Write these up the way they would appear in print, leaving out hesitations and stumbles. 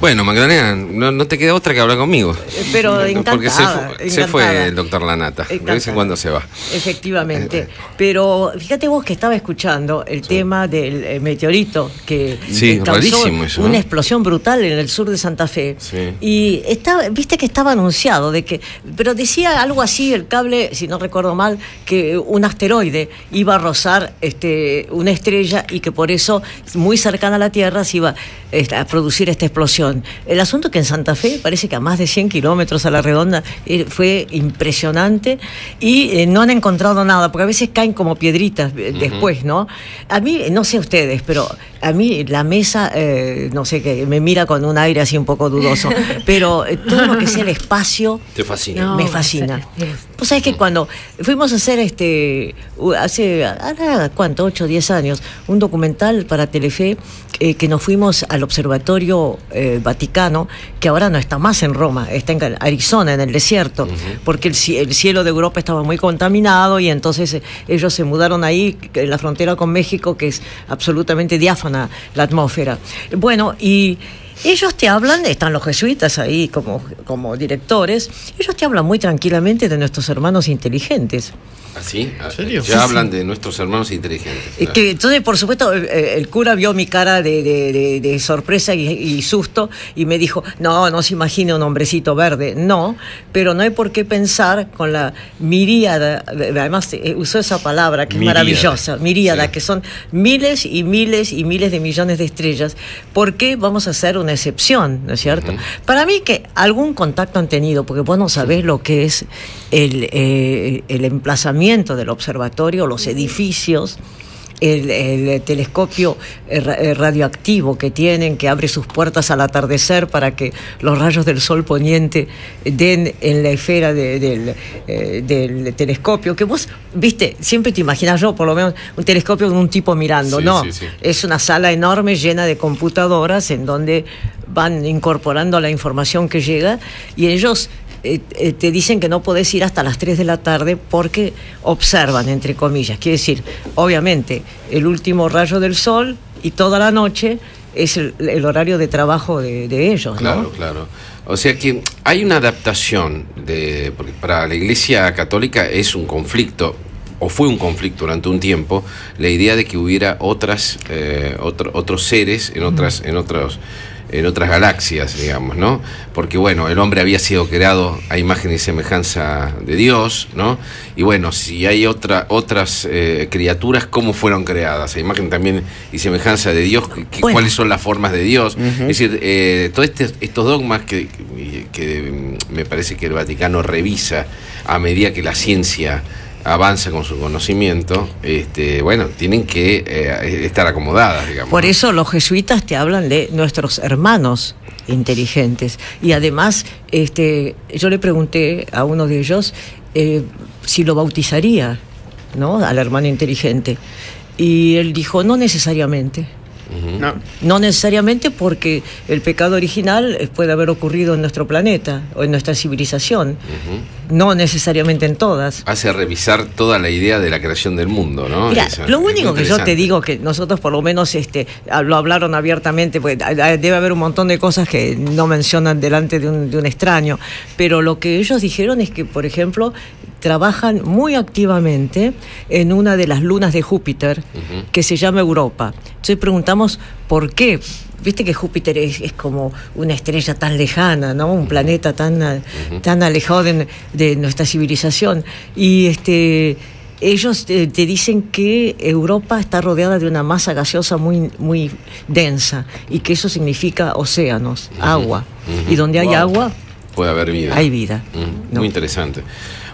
Bueno, Magdalena, no te queda otra que hablar conmigo. Pero encantada. Porque se fue el doctor Lanata. De vez en cuando se va. Efectivamente. Pero fíjate vos que estaba escuchando el tema del meteorito que causó una explosión brutal en el sur de Santa Fe. Sí. Y viste que estaba anunciado pero decía algo así el cable, si no recuerdo mal, que un asteroide iba a rozar una estrella y que por eso muy cercana a la Tierra se iba a producir esta explosión. El asunto que en Santa Fe parece que a más de 100 kilómetros a la redonda fue impresionante y no han encontrado nada, porque a veces caen como piedritas después, ¿no? A mí, no sé ustedes, pero a mí la mesa, no sé, que me mira con un aire así un poco dudoso, pero todo lo que sea el espacio... Te fascina. Me fascina. Vos sabés que cuando fuimos a hacer hace, ¿cuánto? 8 o 10 años, un documental para Telefe, que nos fuimos al Observatorio Vaticano, que ahora no está más en Roma, está en Arizona, en el desierto, porque el cielo de Europa estaba muy contaminado y entonces ellos se mudaron ahí, en la frontera con México, que es absolutamente diáfana la atmósfera. Bueno, y ellos te hablan, están los jesuitas ahí como directores, ellos te hablan muy tranquilamente de nuestros hermanos inteligentes. ¿Así? ¿En serio? Ya hablan de nuestros hermanos inteligentes. Que entonces, por supuesto, el cura vio mi cara de sorpresa y susto y me dijo, no se imagina un hombrecito verde. No, pero no hay por qué pensar con la miríada, además usó esa palabra que es maravillosa, miríada, sí, que son miles y miles y miles de millones de estrellas. ¿Por qué vamos a hacer una excepción, no es cierto? Para mí que algún contacto han tenido, porque vos no sabés lo que es el emplazamiento del observatorio, los edificios, el telescopio radioactivo que tienen, que abre sus puertas al atardecer para que los rayos del sol poniente den en la esfera del telescopio, que vos, viste, siempre te imaginas, yo por lo menos, un telescopio con un tipo mirando, sí, no, sí. Es una sala enorme llena de computadoras en donde van incorporando la información que llega y ellos te dicen que no podés ir hasta las 3 de la tarde porque observan, entre comillas. Quiere decir, obviamente, el último rayo del sol y toda la noche es el horario de trabajo de ellos, claro, ¿no? Claro. O sea que hay una adaptación, porque para la Iglesia Católica es un conflicto, o fue un conflicto durante un tiempo, la idea de que hubiera otros seres en otras galaxias, digamos, ¿no? Porque, bueno, el hombre había sido creado a imagen y semejanza de Dios, ¿no? Y, bueno, si hay otras criaturas, ¿cómo fueron creadas? A imagen también y semejanza de Dios, ¿cuáles son las formas de Dios? Es decir, todos estos dogmas que me parece que el Vaticano revisa a medida que la ciencia avanza con su conocimiento, bueno, tienen que estar acomodadas, digamos. Por eso los jesuitas te hablan de nuestros hermanos inteligentes. Y además, yo le pregunté a uno de ellos si lo bautizaría, ¿no?, al hermano inteligente. Y él dijo, no necesariamente. No necesariamente, porque el pecado original puede haber ocurrido en nuestro planeta o en nuestra civilización, no necesariamente en todas. Hace revisar toda la idea de la creación del mundo, ¿no? Mira, lo único que yo te digo, que nosotros por lo menos lo hablaron abiertamente, porque debe haber un montón de cosas que no mencionan delante de un extraño, pero lo que ellos dijeron es que, por ejemplo, trabajan muy activamente en una de las lunas de Júpiter, que se llama Europa. Entonces preguntamos por qué. Viste que Júpiter es como una estrella tan lejana, ¿no? Un planeta tan alejado de nuestra civilización. Y ellos te dicen que Europa está rodeada de una masa gaseosa muy, muy densa y que eso significa océanos, agua. Y donde hay agua, puede haber vida. Hay vida. ¿No? Muy interesante.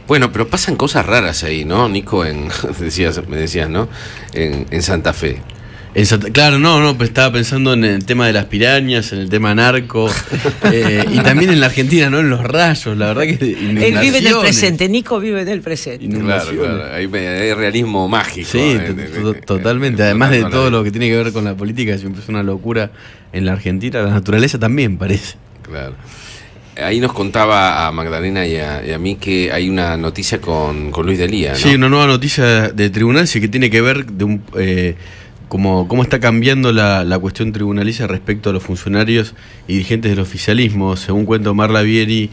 Bueno, pero pasan cosas raras ahí, ¿no, Nico? Me decías, ¿no? En Santa Fe. Claro, no, pero estaba pensando en el tema de las pirañas, en el tema narco, y también en la Argentina, ¿no? En los rayos, la verdad que... Él vive en el presente, Nico vive en el presente. Claro, hay realismo mágico. Sí, totalmente. Además de todo lo que tiene que ver con la política, siempre es una locura en la Argentina, la naturaleza también parece. Claro. Ahí nos contaba a Magdalena y a mí que hay una noticia con Luis Delía, ¿no? Sí, una nueva noticia de tribunal, sí, que tiene que ver cómo está cambiando la cuestión tribunalicia respecto a los funcionarios y dirigentes del oficialismo. Según cuenta Omar Lavieri,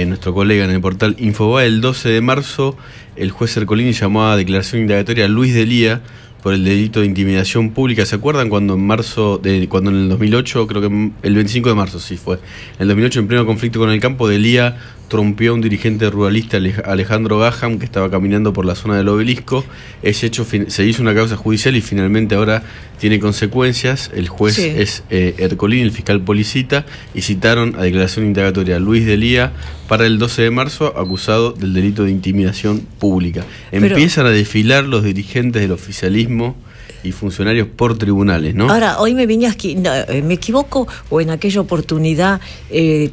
nuestro colega en el portal Infobae, el 12 de marzo el juez Ercolini llamó a declaración indagatoria a Luis Delía por el delito de intimidación pública. ¿Se acuerdan cuando cuando en el 2008, creo que el 25 de marzo sí fue, en el 2008 en pleno conflicto con el campo, Delía trompeó a un dirigente ruralista, Alejandro Gaham, que estaba caminando por la zona del Obelisco? Ese hecho se hizo una causa judicial y finalmente ahora tiene consecuencias. El juez es Ercolini, el fiscal Policita, y citaron a declaración indagatoria a Luis Delía para el 12 de marzo, acusado del delito de intimidación pública. Empiezan a desfilar los dirigentes del oficialismo y funcionarios por tribunales, ¿no? Ahora, hoy me ¿me equivoco? ¿O en aquella oportunidad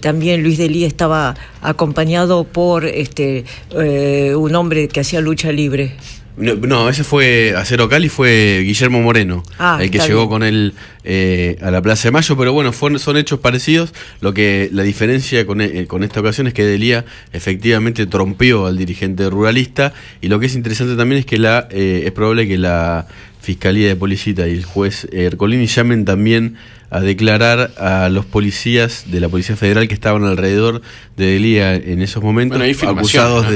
también Luis Delía estaba acompañado por un hombre que hacía lucha libre? No, ese fue Acero Cali, fue Guillermo Moreno, el que llegó con él a la Plaza de Mayo, pero bueno, son hechos parecidos. La diferencia con esta ocasión es que Delía efectivamente trompeó al dirigente ruralista, y lo que es interesante también es que es probable que la Fiscalía de Policita y el juez Ercolini llamen también a declarar a los policías de la Policía Federal que estaban alrededor de Delía en esos momentos, acusados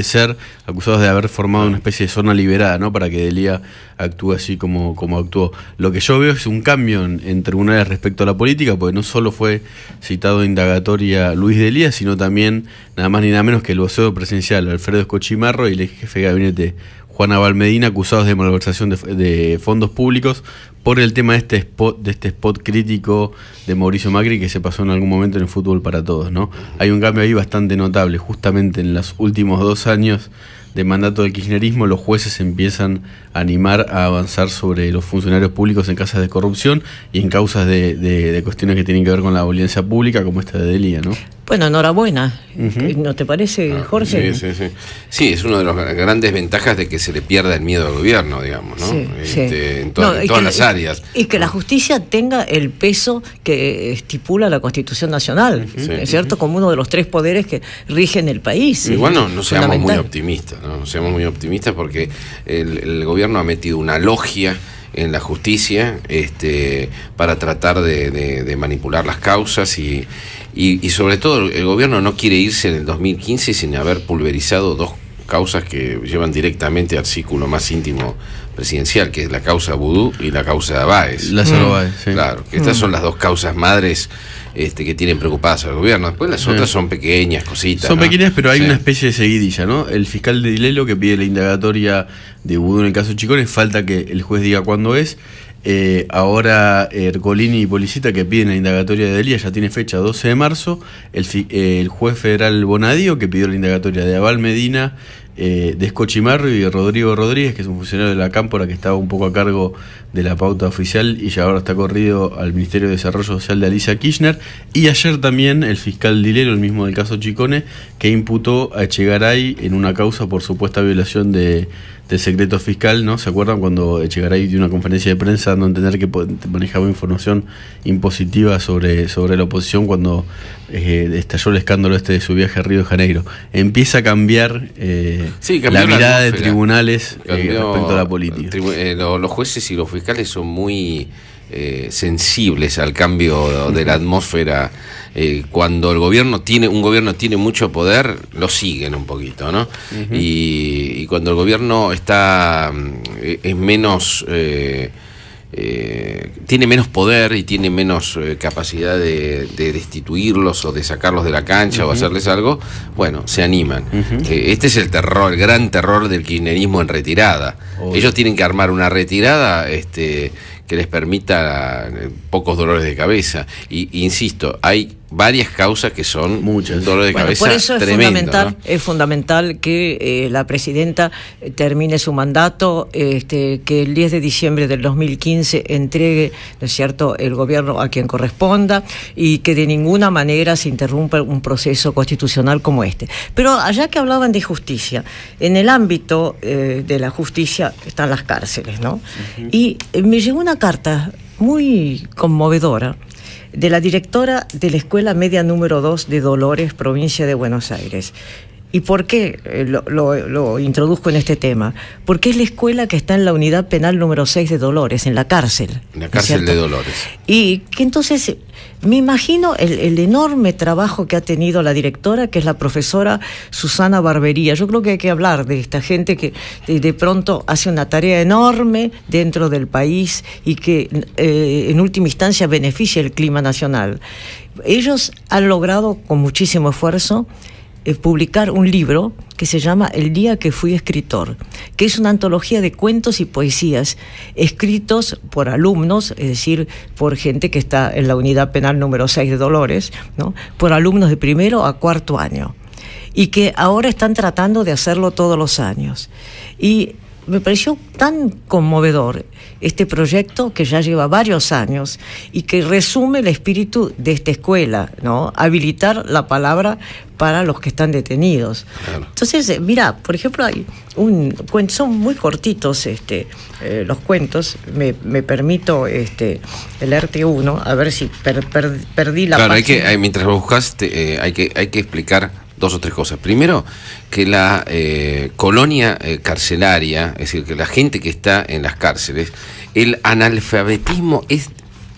de haber formado una especie de zona liberada, ¿no? Para que Delía actúe así como actuó. Lo que yo veo es un cambio en tribunales respecto a la política, porque no solo fue citado en indagatoria Luis Delía, sino también nada más ni nada menos que el vocero presidencial Alfredo Escochimarro y el jefe de gabinete Juana Valmedina, acusados de malversación de fondos públicos por el tema de este spot crítico de Mauricio Macri que se pasó en algún momento en el Fútbol para Todos, ¿no? Hay un cambio ahí bastante notable. Justamente en los últimos 2 años de mandato del kirchnerismo, los jueces empiezan a animar a avanzar sobre los funcionarios públicos en causas de corrupción y en causas de cuestiones que tienen que ver con la audiencia pública, como esta de Delía, ¿no? Bueno, enhorabuena. ¿No te parece, Jorge? Sí, es una de las grandes ventajas de que se le pierda el miedo al gobierno, digamos, ¿no? En todas las áreas. Y que la justicia tenga el peso que estipula la Constitución Nacional, ¿es cierto? Como uno de los 3 poderes que rigen el país. Igual no seamos muy optimistas, ¿no? No seamos muy optimistas porque el gobierno ha metido una logia en la justicia para tratar de manipular las causas y sobre todo el gobierno no quiere irse en el 2015 sin haber pulverizado 2 causas que llevan directamente al círculo más íntimo presidencial, que es la causa Vudú y la causa de Báez. Báez, sí. Claro, que estas son las 2 causas madres que tienen preocupadas al gobierno. Después las otras son pequeñas cositas. Son pequeñas, pero hay una especie de seguidilla, ¿no? El fiscal de Dilelo que pide la indagatoria de Vudú en el caso Chicones, falta que el juez diga cuándo es. Ahora Ercolini y Policita que piden la indagatoria de Delía ya tiene fecha 12 de marzo. El juez federal Bonadío que pidió la indagatoria de Abal Medina, de Escochimarro y de Rodrigo Rodríguez, que es un funcionario de la Cámpora que estaba un poco a cargo de la pauta oficial y ya ahora está corrido al Ministerio de Desarrollo Social de Alicia Kirchner. Y ayer también el fiscal Dilelo, el mismo del caso Chicone, que imputó a Echegaray en una causa por supuesta violación del secreto fiscal, ¿no? ¿Se acuerdan cuando Echegaray dio una conferencia de prensa dando a entender que manejaba información impositiva sobre la oposición cuando estalló el escándalo de su viaje a Río de Janeiro? Empieza a cambiar la mirada de tribunales respecto a la política. Los jueces y los fiscales son muy sensibles al cambio de la atmósfera. Cuando un gobierno tiene mucho poder, lo siguen un poquito, ¿no? Y cuando el gobierno es menos tiene menos poder y tiene menos capacidad de destituirlos o de sacarlos de la cancha o hacerles algo, bueno, se animan. Este es el gran terror del kirchnerismo en retirada. Ellos tienen que armar una retirada que les permita pocos dolores de cabeza. Y insisto, hay varias causas que son muchas dolores de cabeza. Por eso es fundamental que la presidenta termine su mandato, que el 10 de diciembre del 2015 entregue, ¿no es cierto?, el gobierno a quien corresponda y que de ninguna manera se interrumpa un proceso constitucional como este. Pero allá que hablaban de justicia, en el ámbito de la justicia están las cárceles, ¿no? Y me llegó una carta muy conmovedora de la directora de la Escuela Media número 2 de Dolores, provincia de Buenos Aires. ¿Y por qué lo introduzco en este tema? Porque es la escuela que está en la unidad penal número 6 de Dolores, en la cárcel. En la cárcel de Dolores. Y que entonces me imagino el enorme trabajo que ha tenido la directora, que es la profesora Susana Barbería. Yo creo que hay que hablar de esta gente que de pronto hace una tarea enorme dentro del país y que en última instancia beneficia el clima nacional. Ellos han logrado con muchísimo esfuerzo publicar un libro que se llama El día que fui escritor, que es una antología de cuentos y poesías escritos por alumnos, es decir, por gente que está en la unidad penal número 6 de Dolores, ¿no? Por alumnos de primero a cuarto año, y que ahora están tratando de hacerlo todos los años. Y me pareció tan conmovedor este proyecto que ya lleva varios años y que resume el espíritu de esta escuela, ¿no? Habilitar la palabra para los que están detenidos. Claro. Entonces, mira, por ejemplo, hay un cuento, son muy cortitos los cuentos. Me permito leerte uno, a ver si perdí la página. Mientras lo buscas, hay que explicar 2 o 3 cosas. Primero, que la colonia carcelaria, es decir, que la gente que está en las cárceles, el analfabetismo es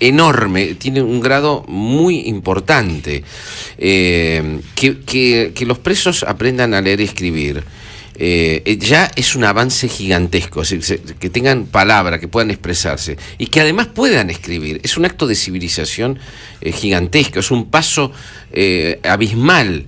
enorme, tiene un grado muy importante. Que los presos aprendan a leer y escribir ya es un avance gigantesco, es decir, que tengan palabra, que puedan expresarse y que además puedan escribir. Es un acto de civilización gigantesco, es un paso abismal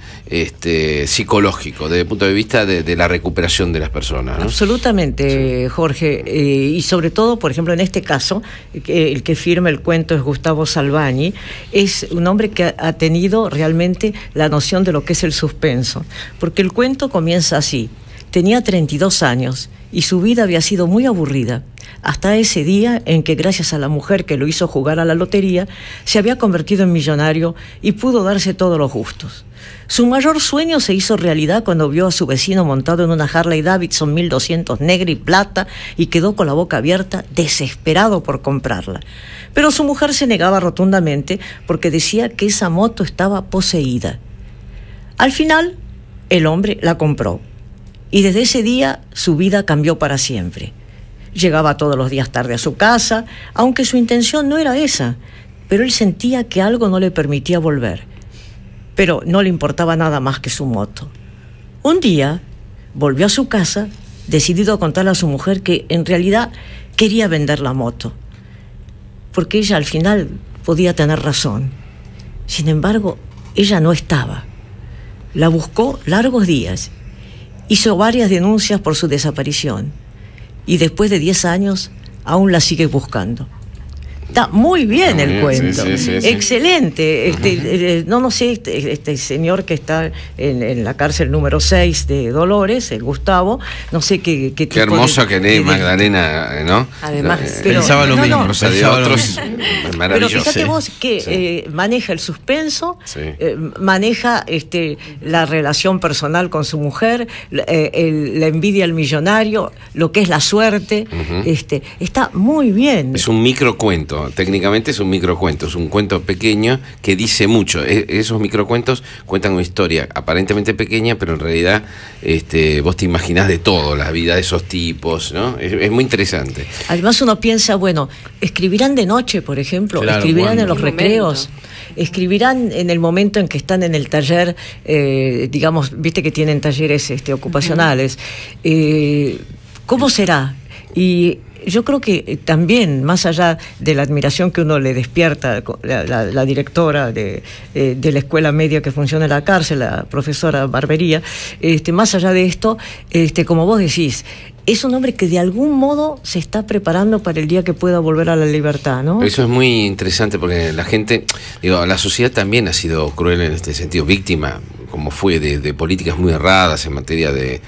psicológico desde el punto de vista de la recuperación de las personas, ¿no? Absolutamente, sí. Jorge, y sobre todo, por ejemplo, en este caso, el que firma el cuento es Gustavo Salvani, es un hombre que ha tenido realmente la noción de lo que es el suspenso, porque el cuento comienza así: tenía 32 años y su vida había sido muy aburrida, hasta ese día en que, gracias a la mujer que lo hizo jugar a la lotería, se había convertido en millonario y pudo darse todos los gustos. Su mayor sueño se hizo realidad cuando vio a su vecino montado en una Harley Davidson 1200 negra y plata y quedó con la boca abierta, desesperado por comprarla. Pero su mujer se negaba rotundamente porque decía que esa moto estaba poseída. Al final, el hombre la compró. Y desde ese día su vida cambió para siempre. Llegaba todos los días tarde a su casa, aunque su intención no era esa, pero él sentía que algo no le permitía volver. Pero no le importaba nada más que su moto. Un día volvió a su casa, decidido a contarle a su mujer que en realidad quería vender la moto, porque ella al final podía tener razón. Sin embargo, ella no estaba. La buscó largos días. Hizo varias denuncias por su desaparición y después de 10 años aún la sigue buscando. Está muy bien el cuento, sí. Excelente. No sé, este señor que está en la cárcel número 6 de Dolores, el Gustavo, no sé qué hermoso que lee Magdalena, ¿no? Además, pensaba lo mismo, o sea, de otros, maravilloso. Pero fíjate vos que maneja el suspenso, maneja la relación personal con su mujer, la envidia al millonario, lo que es la suerte, está muy bien. Es un microcuento. Técnicamente es un microcuento, es un cuento pequeño que dice mucho. Esos microcuentos cuentan una historia aparentemente pequeña, pero en realidad vos te imaginás de todo, la vida de esos tipos, ¿no? Es muy interesante. Además uno piensa, bueno, escribirán de noche, por ejemplo, claro, escribirán en los recreos, escribirán en el momento en que están en el taller, digamos, viste que tienen talleres ocupacionales. ¿Cómo será? Y yo creo que también, más allá de la admiración que uno le despierta, la directora de la escuela media que funciona en la cárcel, la profesora Barbería, más allá de esto, como vos decís, es un hombre que de algún modo se está preparando para el día que pueda volver a la libertad, ¿no? Eso es muy interesante porque la gente, la sociedad también ha sido cruel en este sentido, víctima, como fue, de políticas muy erradas en materia de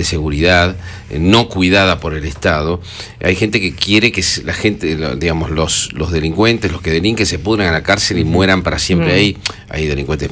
seguridad, no cuidada por el Estado. Hay gente que quiere que la gente, digamos, los delincuentes, los que delinquen, se pudran a la cárcel y mueran para siempre ahí. Hay delincuentes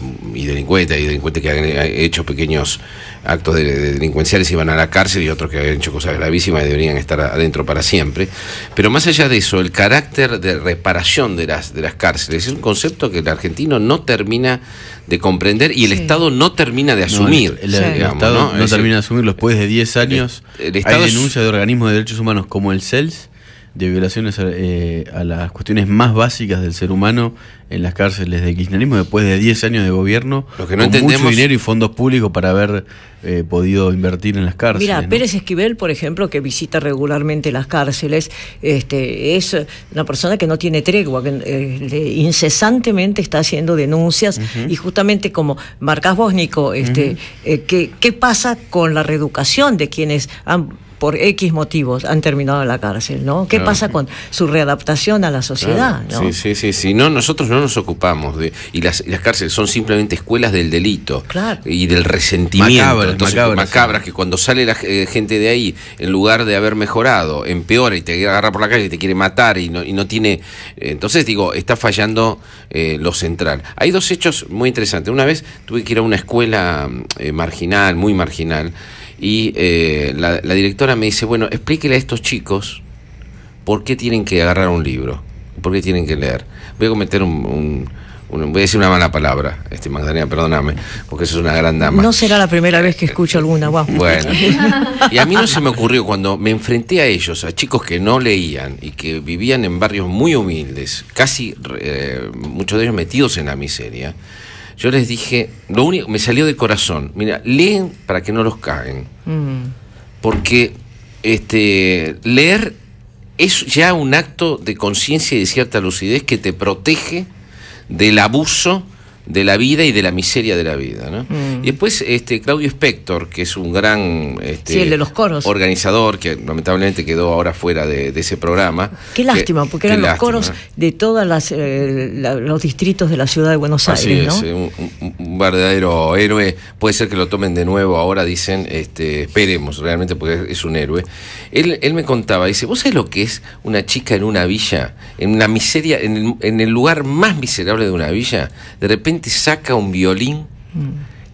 que han hecho pequeños actos de delincuenciales iban a la cárcel y otros que habían hecho cosas gravísimas y deberían estar adentro para siempre. Pero más allá de eso, el carácter de reparación de las cárceles es un concepto que el argentino no termina de comprender y el Estado no termina de asumir. El Estado no termina de asumirlo. Después de 10 años hay denuncias de organismos de derechos humanos como el CELS de violaciones a las cuestiones más básicas del ser humano en las cárceles de kirchnerismo después de 10 años de gobierno, lo que no con mucho dinero y fondos públicos para haber podido invertir en las cárceles. Mira, Pérez Esquivel, por ejemplo, que visita regularmente las cárceles, es una persona que no tiene tregua, que incesantemente está haciendo denuncias, y justamente como marcás vos, Nico, ¿qué pasa con la reeducación de quienes por X motivos han terminado en la cárcel, ¿no? ¿Qué pasa con su readaptación a la sociedad? Claro. ¿No? Sí. No, nosotros no nos ocupamos y las cárceles son simplemente escuelas del delito, claro, y del resentimiento. Macabras, que cuando sale la gente de ahí, en lugar de haber mejorado, empeora y te agarra por la calle y te quiere matar y no tiene. Entonces digo, está fallando lo central. Hay dos hechos muy interesantes. Una vez tuve que ir a una escuela marginal, muy marginal. Y la directora me dice, bueno, explíquele a estos chicos por qué tienen que agarrar un libro, por qué tienen que leer. Voy a cometer voy a decir una mala palabra, Magdalena, perdóname, porque eso es una gran dama. No será la primera vez que escucho alguna, guau. Bueno, y a mí no se me ocurrió, cuando me enfrenté a ellos, a chicos que no leían y que vivían en barrios muy humildes, casi muchos de ellos metidos en la miseria, yo les dije, lo único, me salió de corazón, mira, leen para que no los caguen. Porque leer es ya un acto de conciencia y de cierta lucidez que te protege del abuso de la vida y de la miseria de la vida, ¿no? Y después Claudio Spector, que es un gran el de los coros, organizador, que lamentablemente quedó ahora fuera de ese programa. Qué lástima, porque eran los coros de todos los distritos de la ciudad de Buenos Aires, ¿no? Un verdadero héroe. Puede ser que lo tomen de nuevo ahora, dicen, esperemos, realmente, porque es un héroe. Él me contaba, dice, ¿vos sabés lo que es una chica en una villa, en una miseria, en el lugar más miserable de una villa? De repente saca un violín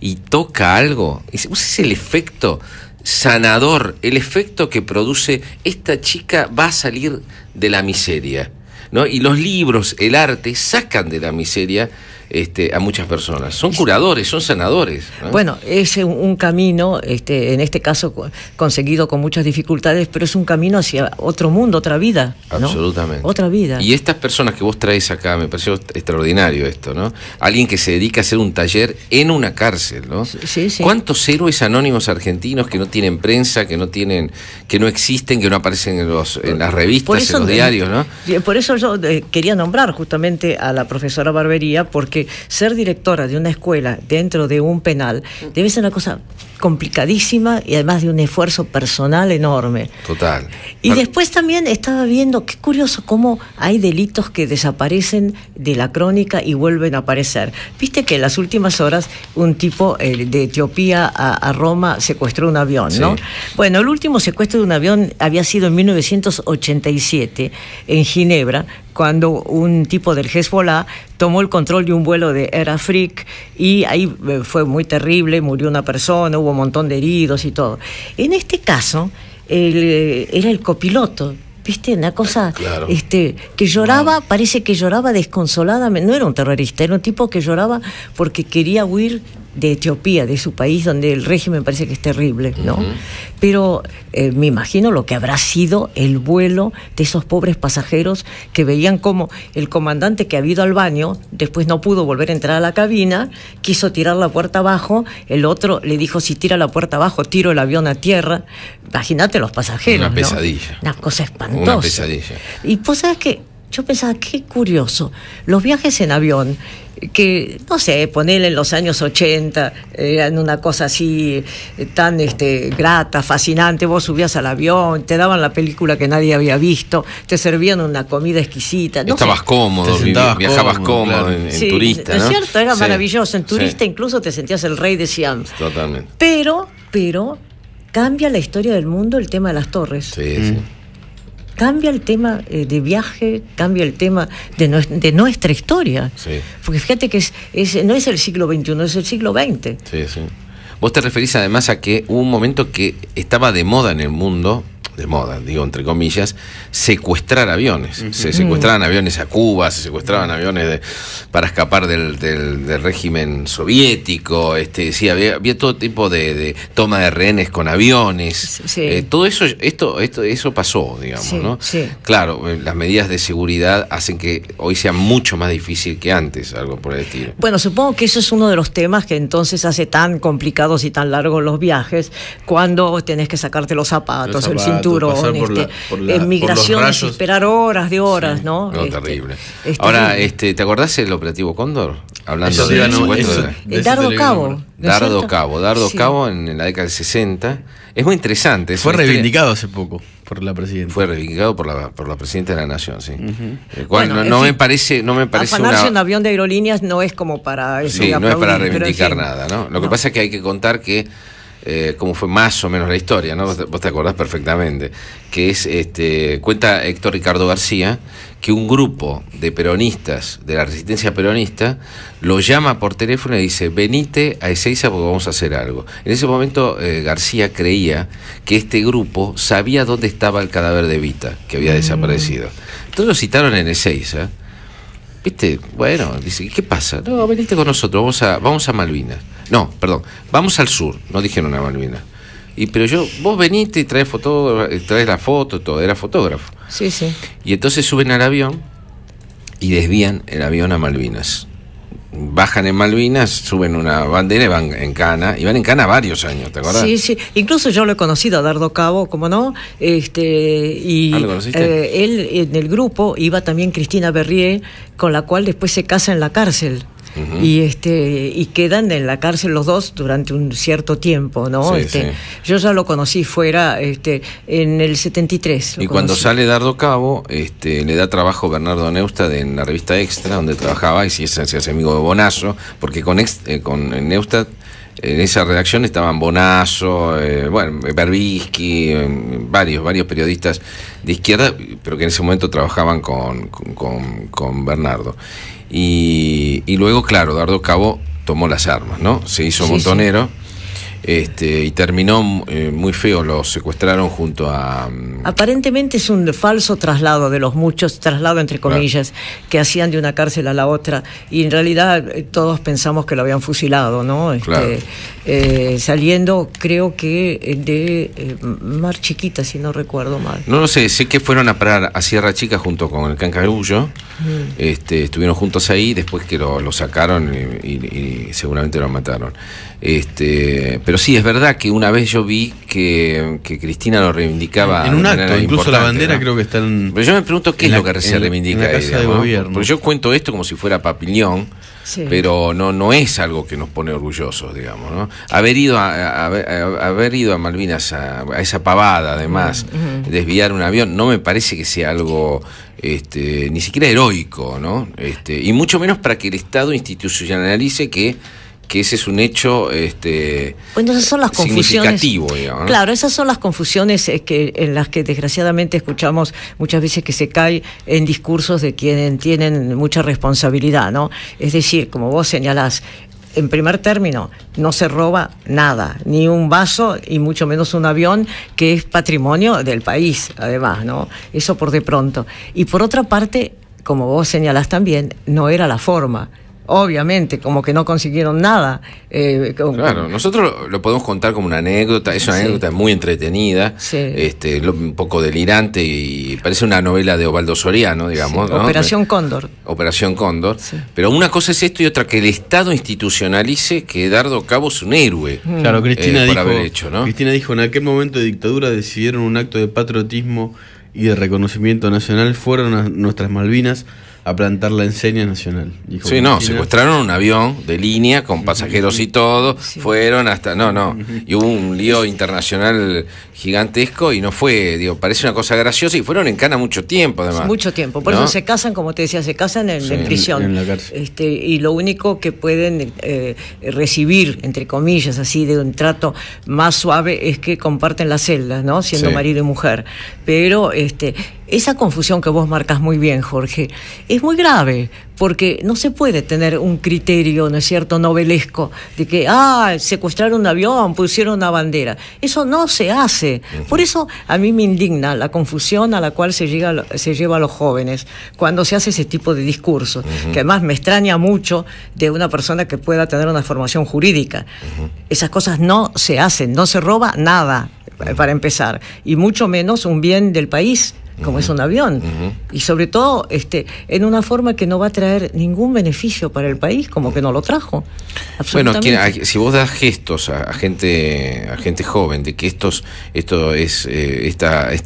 y toca algo. ¿Vos sabés el efecto sanador, el efecto que produce? Esta chica va a salir de la miseria, ¿no? Y los libros, el arte, sacan de la miseria a muchas personas. Son curadores, son sanadores, ¿no? Bueno, es un camino, en este caso conseguido con muchas dificultades, pero es un camino hacia otro mundo, otra vida, ¿no? Absolutamente. Otra vida. Y estas personas que vos traes acá, me pareció extraordinario esto, ¿no? Alguien que se dedica a hacer un taller en una cárcel, ¿no? Sí. ¿Cuántos héroes anónimos argentinos que no tienen prensa, que no existen, que no aparecen en las revistas, en los diarios, ¿no? Por eso yo quería nombrar justamente a la profesora Barbería, porque ser directora de una escuela dentro de un penal debe ser una cosa complicadísima y además de un esfuerzo personal enorme. Total. Y después también estaba viendo, qué curioso cómo hay delitos que desaparecen de la crónica y vuelven a aparecer. Viste que en las últimas horas un tipo de Etiopía a Roma secuestró un avión, ¿no? Sí. Bueno, el último secuestro de un avión había sido en 1987 en Ginebra, cuando un tipo del Hezbollah tomó el control de un vuelo de Air Afrique y ahí fue muy terrible, murió una persona, hubo un montón de heridos y todo. En este caso, era el copiloto, ¿viste? Una cosa, claro, que lloraba, parece que lloraba desconsoladamente. No era un terrorista, era un tipo que lloraba porque quería huir de Etiopía, de su país, donde el régimen parece que es terrible, ¿no? Pero me imagino lo que habrá sido el vuelo de esos pobres pasajeros que veían como el comandante, que había ido al baño, después no pudo volver a entrar a la cabina, quiso tirar la puerta abajo, el otro le dijo, si tira la puerta abajo, tiro el avión a tierra. Imagínate los pasajeros, una pesadilla, ¿no? Una cosa espantosa. Una pesadilla. Y pues, ¿sabes qué? Yo pensaba, qué curioso, los viajes en avión, que, no sé, ponerle en los años 80, eran una cosa así tan grata, fascinante. Vos subías al avión, te daban la película que nadie había visto, te servían una comida exquisita. No Estabas sé, cómodo, viajabas cómodo, claro, en turista, ¿no? Es cierto, era maravilloso. En turista incluso te sentías el rey de Siam. Totalmente. Pero cambia la historia del mundo el tema de las torres. Sí. Cambia el tema de viaje, cambia el tema de nuestra historia. Sí. Porque fíjate que no es el siglo XXI, es el siglo XX. Sí. Vos te referís además a que hubo un momento que estaba de moda en el mundo, de moda, digo entre comillas, secuestrar aviones. Se secuestraban aviones a Cuba, se secuestraban aviones para escapar del régimen soviético, sí, había todo tipo de toma de rehenes con aviones. Sí. Todo eso, eso pasó, digamos, sí, ¿no? Sí. Claro, las medidas de seguridad hacen que hoy sea mucho más difícil que antes, algo por el estilo. Bueno, supongo que eso es uno de los temas que entonces hace tan complicados y tan largos los viajes, cuando tenés que sacarte los zapatos, el cinturón, en migraciones, esperar horas de horas, sí, ¿no? Terrible. Ahora, ¿te acordás el operativo Cóndor? Hablando de Dardo Cabo. Dardo Cabo en la década del 60. Es muy interesante. Fue reivindicado hace poco por la presidenta. Fue reivindicado por la presidenta de la Nación, sí. El cual bueno, no me parece afanarse un avión de aerolíneas no es como para eso. Sí, no es para reivindicar nada, ¿no? Lo que pasa es que hay que contar que cómo fue más o menos la historia, ¿no? Vos te acordás perfectamente, que es cuenta Héctor Ricardo García que un grupo de peronistas de la resistencia peronista lo llama por teléfono y dice: venite a Ezeiza porque vamos a hacer algo. En ese momento García creía que este grupo sabía dónde estaba el cadáver de Evita, que había desaparecido. Entonces lo citaron en Ezeiza. ¿Viste? Bueno, dice, ¿qué pasa? No, veniste con nosotros, vamos a Malvinas. No, perdón, vamos al sur, no dijeron a Malvinas. Pero vos veniste y traes la foto, todo, era fotógrafo. Sí, sí. Y entonces suben al avión y desvían el avión a Malvinas. Bajan en Malvinas, suben una bandera y van en Cana varios años, ¿te acuerdas? Sí, sí, incluso yo lo he conocido a Dardo Cabo, ¿cómo no? Y ¿lo conociste? Él en el grupo iba también Cristina Berrié, con la cual después se casa en la cárcel. Y quedan en la cárcel los dos durante un cierto tiempo, ¿no? Sí, sí. Yo ya lo conocí fuera en el 73. Y cuando sale Dardo Cabo, le da trabajo Bernardo Neustadt en la revista Extra, donde trabajaba, y se hace amigo de Bonazo, porque con Neustadt en esa redacción estaban Bonazo, Berbisky, varios periodistas de izquierda, pero que en ese momento trabajaban con Bernardo. Y luego, claro, Dardo Cabo tomó las armas, ¿no? Se hizo montonero. Y terminó muy feo, lo secuestraron junto a... Aparentemente es un falso traslado de los muchos, traslado entre comillas, claro, que hacían de una cárcel a la otra, y en realidad todos pensamos que lo habían fusilado, ¿no? Claro. Saliendo, creo que de Mar Chiquita, si no recuerdo mal. No lo sé que fueron a parar a Sierra Chica junto con el Cancarullo. Estuvieron juntos ahí, después que lo sacaron y seguramente lo mataron. Pero sí, es verdad que una vez yo vi que Cristina lo reivindicaba en un acto, incluso la bandera, ¿no? Creo que está en... Pero yo me pregunto qué es lo que se reivindica en la casa de gobierno. Porque yo cuento esto como si fuera papillón, sí, pero no es algo que nos pone orgullosos, digamos, ¿no? Haber ido a Malvinas a esa pavada, además, desviar un avión, no me parece que sea algo ni siquiera heroico, ¿no? Y mucho menos para que el Estado institucionalice que ese es un hecho bueno, esas son las confusiones, significativo, digamos, ¿no? Claro, esas son las confusiones en las que desgraciadamente escuchamos muchas veces que se cae en discursos de quienes tienen mucha responsabilidad, ¿no? Es decir, como vos señalás, en primer término, no se roba nada, ni un vaso y mucho menos un avión, que es patrimonio del país, además, ¿no? Eso por de pronto. Y por otra parte, como vos señalás también, no era la forma. Obviamente, como que no consiguieron nada. Claro, nosotros lo podemos contar como una anécdota, es una anécdota muy entretenida, un poco delirante, y parece una novela de Osvaldo Soriano, digamos, ¿no? Operación Cóndor. Operación Cóndor. Pero una cosa es esto y otra que el Estado institucionalice que Dardo Cabo es un héroe. Claro, Cristina dijo, haber hecho, ¿no? Cristina dijo, en aquel momento de dictadura decidieron un acto de patriotismo y de reconocimiento nacional, fueron a nuestras Malvinas a plantar la enseña nacional. Dijo sí, Cristina. Secuestraron un avión de línea con pasajeros y todo, fueron hasta... y hubo un lío internacional gigantesco y no fue, parece una cosa graciosa, y fueron en Cana mucho tiempo, además. Mucho tiempo, por eso se casan, como te decía, se casan en prisión. En la cárcel. Y lo único que pueden recibir, entre comillas, así, de un trato más suave, es que comparten las celdas, ¿no? Siendo marido y mujer. Pero esa confusión que vos marcas muy bien, Jorge, es muy grave, porque no se puede tener un criterio, ¿no es cierto?, novelesco, de que, secuestraron un avión, pusieron una bandera. Eso no se hace. Por eso a mí me indigna la confusión a la cual se lleva a los jóvenes cuando se hace ese tipo de discursos, que además me extraña mucho de una persona que pueda tener una formación jurídica. Esas cosas no se hacen, no se roba nada, para empezar, y mucho menos un bien del país, como es un avión, y sobre todo en una forma que no va a traer ningún beneficio para el país, como que no lo trajo. Bueno, si vos das gestos a gente joven de que estas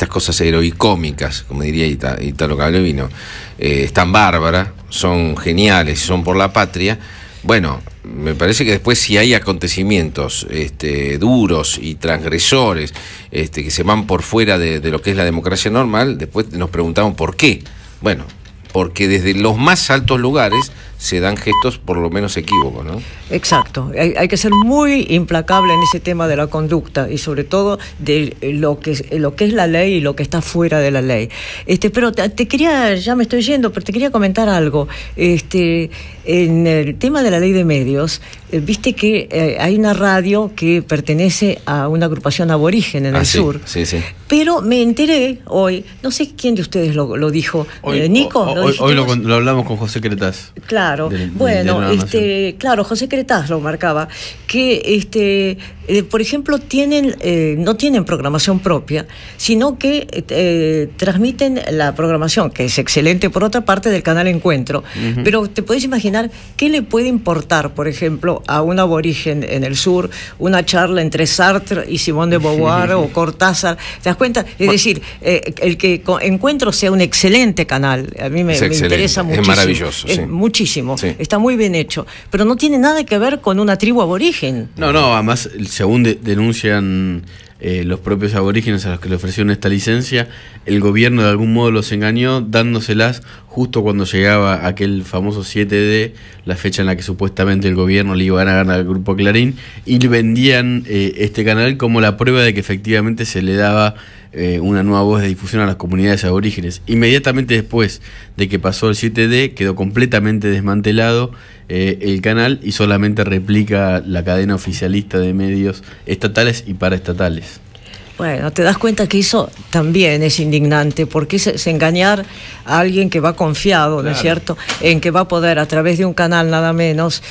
cosas heroicómicas, como diría Italo Calvino, están bárbaras, son geniales, son por la patria. Bueno, me parece que después, si hay acontecimientos duros y transgresores que se van por fuera de lo que es la democracia normal, después nos preguntamos por qué. Bueno, porque desde los más altos lugares se dan gestos por lo menos equívocos, ¿no? Exacto. Hay que ser muy implacable en ese tema de la conducta y sobre todo de lo que es la ley y lo que está fuera de la ley. Pero te quería, ya me estoy yendo, pero te quería comentar algo. En el tema de la ley de medios, viste que hay una radio que pertenece a una agrupación aborigen en el sur. Sí. Pero me enteré hoy, no sé quién de ustedes lo dijo, Nico. Hoy lo hablamos con José Cretaz. Claro, bueno, claro, José Cretaz lo marcaba, que por ejemplo no tienen programación propia, sino que transmiten la programación, que es excelente por otra parte, del canal Encuentro. Pero te podés imaginar qué le puede importar, por ejemplo, a un aborigen en el sur, una charla entre Sartre y Simone de Beauvoir o Cortázar. ¿Te das cuenta? Es decir, el que Encuentro sea un excelente canal, a mí me interesa muchísimo. Es maravilloso, sí. Muchísimo. Sí. Está muy bien hecho, pero no tiene nada que ver con una tribu aborigen. No, además, según denuncian los propios aborígenes a los que le ofrecieron esta licencia, el gobierno de algún modo los engañó dándoselas justo cuando llegaba aquel famoso 7D, la fecha en la que supuestamente el gobierno le iba a ganar al Grupo Clarín, y le vendían este canal como la prueba de que efectivamente se le daba una nueva voz de difusión a las comunidades aborígenes. Inmediatamente después de que pasó el 7D, quedó completamente desmantelado el canal y solamente replica la cadena oficialista de medios estatales y paraestatales. Bueno, te das cuenta que eso también es indignante, porque es engañar a alguien que va confiado, ¿no es cierto?, en que va a poder, a través de un canal nada menos,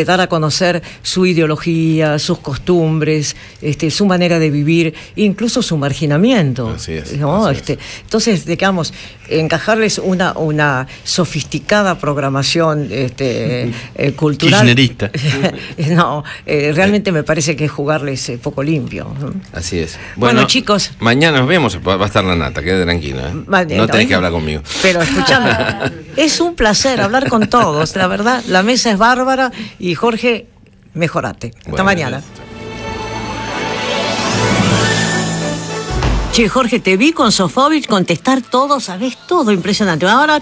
dar a conocer su ideología, sus costumbres, su manera de vivir, incluso su marginamiento. Así es. ¿No? Entonces, digamos, encajarles una sofisticada programación cultural. Kirchnerista. No, realmente me parece que es jugarles poco limpio. Así es. Bueno, chicos, mañana nos vemos, va a estar la Nata, quede tranquila. No tenés que hablar conmigo. Pero escuchame, es un placer hablar con todos, la verdad, la mesa es bárbara y Jorge, mejorate. Hasta mañana. Che, Jorge, te vi con Sofovich contestar todo, sabés todo, impresionante. Ahora